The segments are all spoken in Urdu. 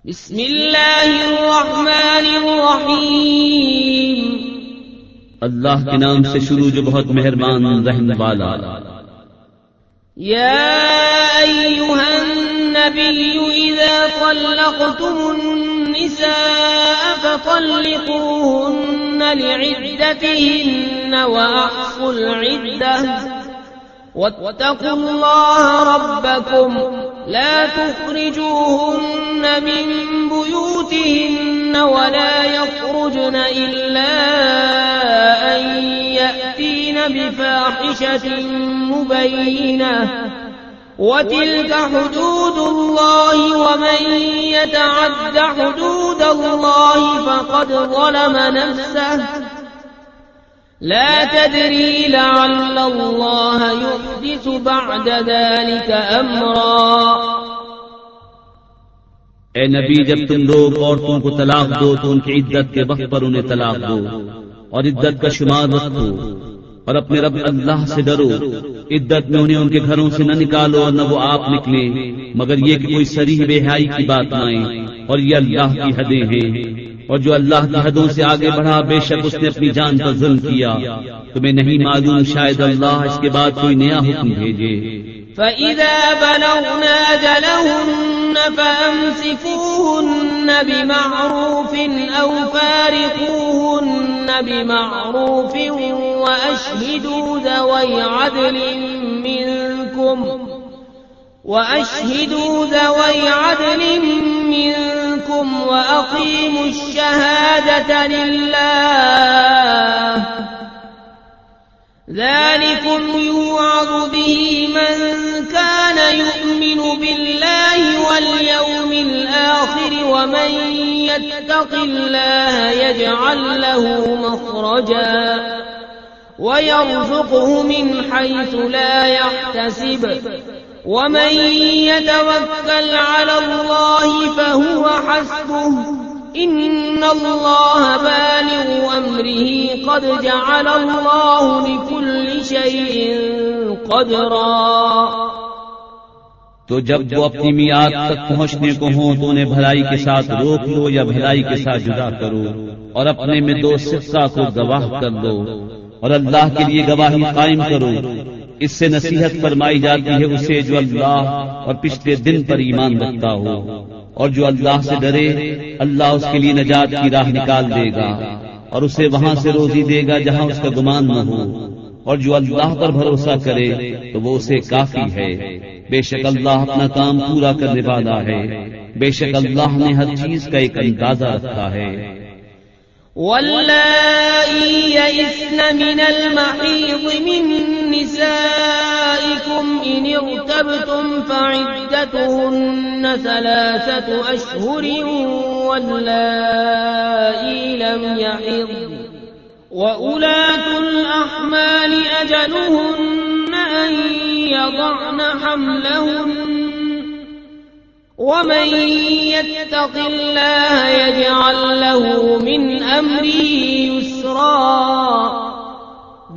بسم اللہ الرحمن الرحیم، اللہ کے نام سے شروع جو بہت مہربان رحم والا۔ یا ایھا النبی اذا طلقتم النساء فطلقوهن لعدتهن واحصوا العدة واتقوا الله ربكم لا تخرجوهن من بيوتهن ولا يخرجن إلا أن يأتين بفاحشة مبينة وتلك حدود الله ومن يتعد حدود الله فقد ظلم نفسه لا تدري لعل الله يحدث بعد ذلك امرا۔ اے نبی، جب تم لوگ عورتوں کو طلاق دو تو ان کی عدت کے وقت پر انہیں طلاق دو اور عدت کا شمار رکھو اور اپنے رب اللہ سے ڈرو۔ عدت میں انہیں ان کے گھروں سے نہ نکالو اور نہ وہ آپ نکلیں، مگر یہ کہ کوئی صریح بے حیائی کی بات نہ آئے، اور یہ اللہ کی حدیں ہیں، اور جو اللہ کی حدوں سے آگے بڑھا بے شک اس نے اپنی جان پر ظلم کیا۔ تمہیں نہیں معلوم شاید اللہ اس کے بعد کوئی نیا حکم بھیجے۔ فَإِذَا بَلَغْنَا أَجَلَهُنَّ فَأَمْسِكُوهُنَّ بِمَعْرُوفٍ أَوْ فَارِقُوهُنَّ بِمَعْرُوفٍ وَأَشْهِدُوا ذَوَيْ عَدْلٍ مِّنكُمْ وَأَقِيمُوا الشَّهَادَةَ لِلَّهِ ذَلِكُمْ يُوعَظُ بِهِ مَن كَانَ يُؤْمِنُ بِاللَّهِ وَالْيَوْمِ الْآخِرِ وَمَن يَتَّقِ اللَّهَ يَجْعَل لَّهُ مَخْرَجًا وَيَرْزُقْهُ مِنْ حَيْثُ لَا يَحْتَسِبُ وَمَن يَتَوَكَّلْ عَلَى اللَّهِ فَهُوَ حَسْبُهُ إِنَّ اللَّهَ بَالِغُ أَمْرِهِ قَدْ جَعَلَ اللَّهُ لِكُلِّ شَيْءٍ قَدْرًا۔ تو جب وہ اپنی میعاد تک پہنچنے کو ہوں تو انہیں بھلائی کے ساتھ روک لو یا بھلائی کے ساتھ جدا کرو، اور اپنے میں دو صدقہ کو گواہ کر لو، اور اللہ کے لیے گواہی قائم کرو۔ اس سے نصیحت فرمائی جاتی ہے اسے جو اللہ اور پچھلے دن پر ایمان رکھتا ہو، اور جو اللہ سے ڈرے اللہ اس کے لیے نجات کی راہ نکال دے گا اور اسے وہاں سے روزی دے گا جہاں اس کا گمان نہ ہو، اور جو اللہ پر بھروسہ کرے تو وہ اسے کافی ہے۔ بے شک اللہ اپنا کام پورا کرنے والا ہے، بے شک اللہ نے ہر چیز کا ایک اندازہ رکھا ہے۔ واللائي يئسن من المحيض من نسائكم إن ارتبتم فعدتهن 3 أشهر واللائي لم يحضن وأولاة الأحمال أجلهن أن يضعن حملهن ومن يتق الله يجعل له من أمره يسرا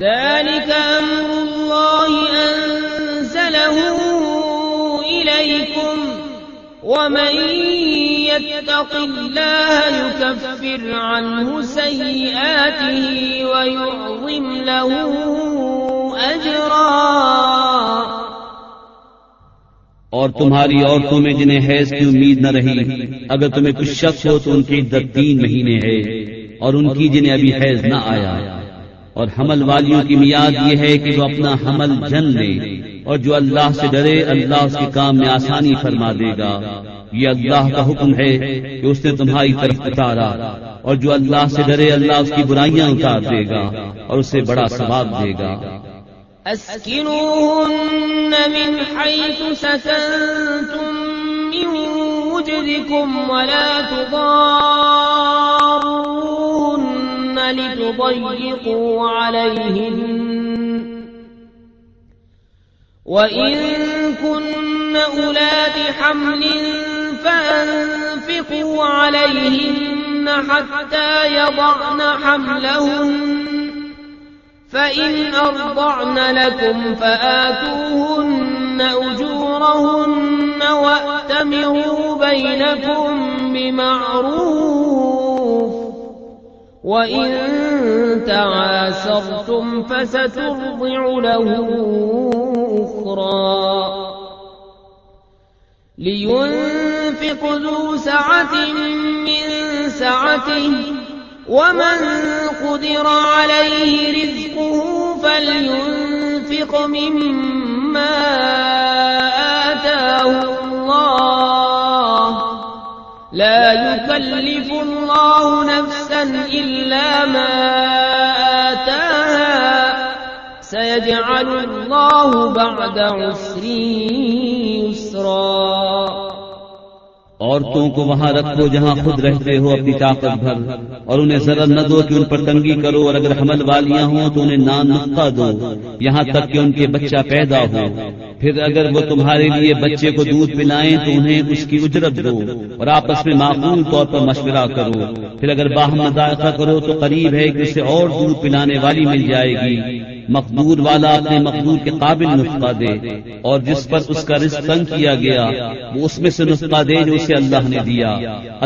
ذلك أمر الله أنزله إليكم ومن يتق الله يكفر عنه سيئاته ويعظم له أجرا۔ اور تمہاری عورتوں میں جنہیں حیض کی امید نہ رہی، اگر تمہیں کچھ شک ہو تو ان کی عدت 3 مہینے ہے، اور ان کی جنہیں ابھی حیض نہ آیا۔ اور حمل والیوں کی میعاد یہ ہے کہ وہ اپنا حمل جن لے، اور جو اللہ سے ڈرے اللہ اس کے کام میں آسانی فرما دے گا۔ یہ اللہ کا حکم ہے کہ اس نے تمہاری طرف اتارا، اور جو اللہ سے ڈرے اللہ اس کی برائیاں اتار دے گا اور اسے بڑا ثواب دے گا۔ أسكنوهن من حيث سكنتم من وجدكم ولا تضاروهن لتضيقوا عليهن وإن كن أولات حمل فأنفقوا عليهن حتى يضعن حملهن فإن أرضعن لكم فآتوهن أجورهن وأتمروا بينكم بمعروف وإن تعاسرتم فسترضع له أخرى لينفق ذو سعة من سعته ومن قدر عليه رزقه فلينفق مما آتاه الله لا يكلف الله نفسا إلا ما آتاها سيجعل الله بعد عسر يسرا عورتوں کو وہاں رکھو جہاں خود رہتے ہو اپنی طاقت بھر، اور انہیں ضرر نہ دو کہ ان پر تنگی کرو، اور اگر حمل والیاں ہوں تو انہیں نان نقطہ دو یہاں تک کہ ان کے بچہ پیدا ہو. پھر اگر وہ تمہارے لیے بچے کو دودھ پلائیں تو انہیں اس کی اجرت دو، اور آپس میں معقول طور پر مشورہ کرو. پھر اگر باہم مذاکرہ کرو تو قریب ہے کہ اسے اور دودھ پلانے والی مل جائے گی. مقدور والا اپنے مقدور کے قابل نسخہ دے، اور جس پر اس کا رزق تنگ کیا گیا وہ اس میں سے نسخہ دے جو اسے اللہ نے دیا.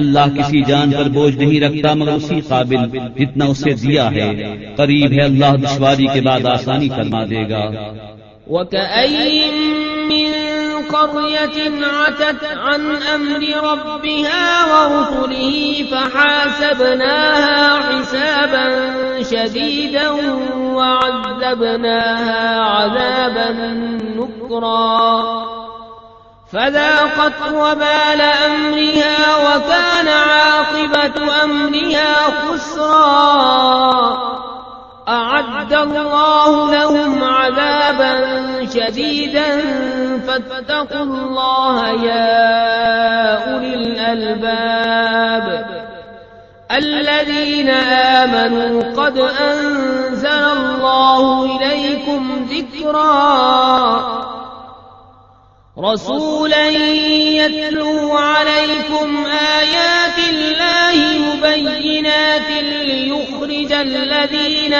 اللہ کسی جان پر بوجھ نہیں رکھتا مگر اسی قابل جتنا اسے دیا ہے. قریب ہے اللہ دشواری کے بعد آسانی فرما دے گا. وَكَأَيٍّ مِّن قَرْيَةٍ عَتَتْ عَنْ أَمْرِ رَبِّهَا وَرُسُلِهِ فَحَاسَبْنَاهَا حِسَابًا شَدِيدًا وَعَذَّبْنَاهَا عَذَابًا نُكْرًا فَذَاقَتْ وَبَالَ أَمْرِهَا وَكَانَ عَاقِبَةُ أَمْرِهَا خُسْرًا. أعد الله لهم عذابا شديدا فاتقوا الله يا أولي الألباب الذين آمنوا قد أنزل الله إليكم ذكرا رسولا يتلو عليكم آيات الله مبينات ليخرج الذين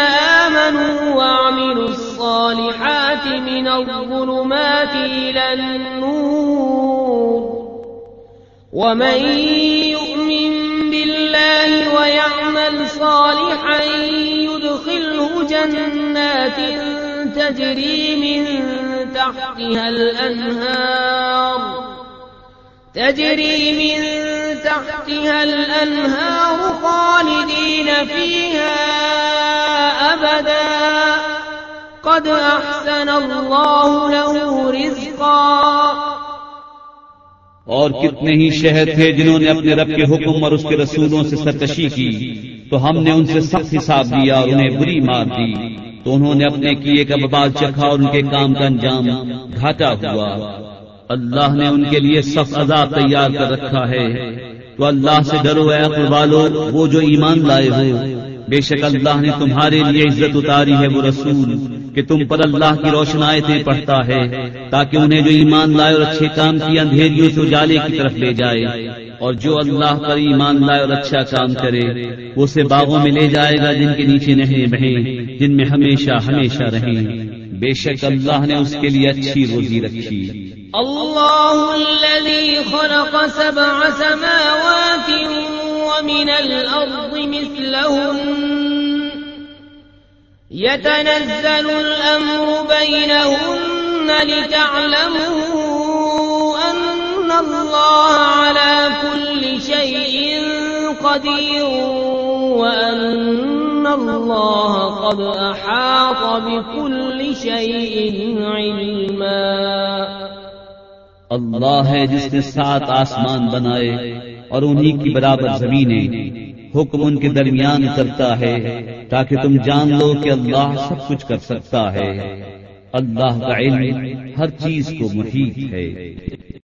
آمنوا وعملوا الصالحات من الظلمات إلى النور ومن يؤمن بالله ويعمل صالحا يدخله جنات تجري من تحتها الأنهار خالدين فيها أبدا قد أحسن الله له رزقا. اور کتنے ہی شہر تھے جنہوں نے اپنے رب کے حکم اور اس کے رسولوں سے سرکشی کی تو ہم نے ان سے سخت حساب لیا اور انہیں بری مار دی. تو انہوں نے اپنے کیے کا وبال چکھا اور ان کے کام کا انجام گھاٹا ہوا. اللہ نے ان کے لیے سخت عذاب تیار کر رکھا ہے. تو اللہ سے ڈرو اے عقل والو وہ جو ایمان لائے ہو. بے شک اللہ نے تمہارے لیے عزت اتاری ہے وہ رسول کہ تم پر اللہ کی روشن آیتیں پڑھتا ہے تاکہ انہیں جو ایمان لائے اور اچھے کام کیے اندھیریوں سے اجالے کی طرف لے جائے. اور جو اللہ پر ایمان لائے اور اچھا کام کرے وہ اسے باغوں میں لے جائے گا جن کے نیچے نہریں بہیں جن میں ہمیشہ ہمیشہ رہیں. بے شک اللہ نے اس کے لیے اچھی روزی رکھی. اللہ الذی خلق 7 سماوات ومن الأرض مثلهن يتنزل الأمر بينهن لتعلموا أن الله على كل شيء قدير وأن الله قد أحاط بكل شيء علما. اللہ ہے جس نے 7 آسمان بنائے اور انہی کی برابر زمینیں. حکم ان کے درمیان کرتا ہے تاکہ تم جان لو کہ اللہ سب کچھ کر سکتا ہے. اللہ کا علم ہر چیز کو محیط ہے.